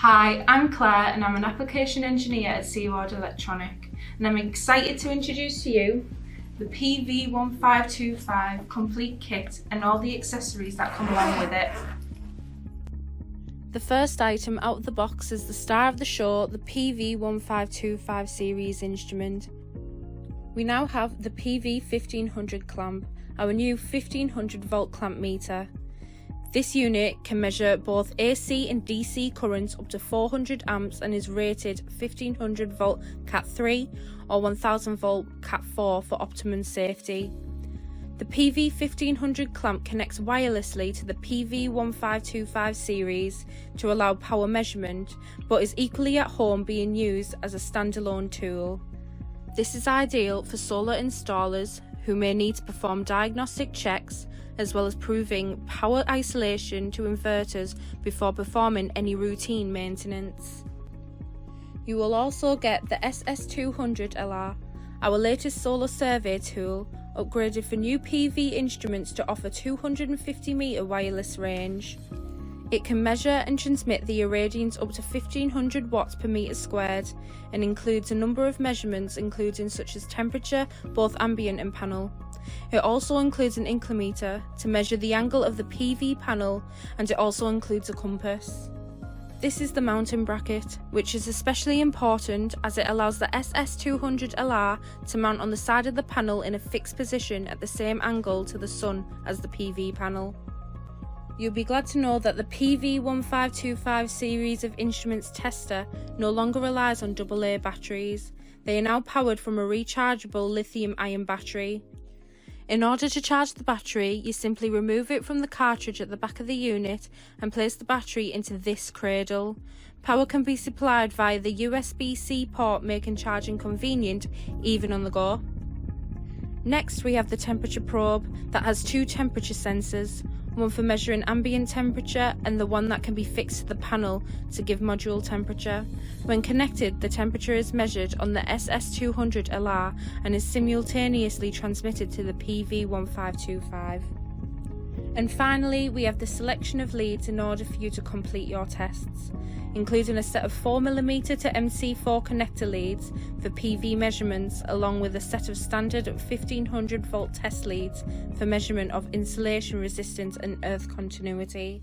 Hi, I'm Claire and I'm an application engineer at Seaward Electronic, and I'm excited to introduce to you the PV1525 complete kit and all the accessories that come along with it. The first item out of the box is the star of the show, the PV1525 series instrument. We now have the PV1500 clamp, our new 1500 volt clamp meter. This unit can measure both AC and DC currents up to 400 amps and is rated 1500 volt Cat 3 or 1000 volt Cat 4 for optimum safety. The PV1500 clamp connects wirelessly to the PV1525 series to allow power measurement, but is equally at home being used as a standalone tool. This is ideal for solar installers who may need to perform diagnostic checks, as well as proving power isolation to inverters before performing any routine maintenance. You will also get the SS200LR, our latest solar survey tool, upgraded for new PV instruments to offer 250 metre wireless range. It can measure and transmit the irradiance up to 1500 watts per metre squared and includes a number of measurements including such as temperature, both ambient and panel. It also includes an inclinometer to measure the angle of the PV panel, and it also includes a compass. This is the mounting bracket, which is especially important as it allows the SS200LR to mount on the side of the panel in a fixed position at the same angle to the sun as the PV panel. You'll be glad to know that the PV1525 series of instruments tester no longer relies on AA batteries. They are now powered from a rechargeable lithium-ion battery. In order to charge the battery, you simply remove it from the cartridge at the back of the unit and place the battery into this cradle. Power can be supplied via the USB-C port, making charging convenient even on the go. Next, we have the temperature probe that has two temperature sensors, one for measuring ambient temperature and the one that can be fixed to the panel to give module temperature. When connected, the temperature is measured on the SS200LR and is simultaneously transmitted to the PV1525. And finally, we have the selection of leads in order for you to complete your tests, including a set of 4mm to MC4 connector leads for PV measurements, along with a set of standard 1500 volt test leads for measurement of insulation resistance and earth continuity.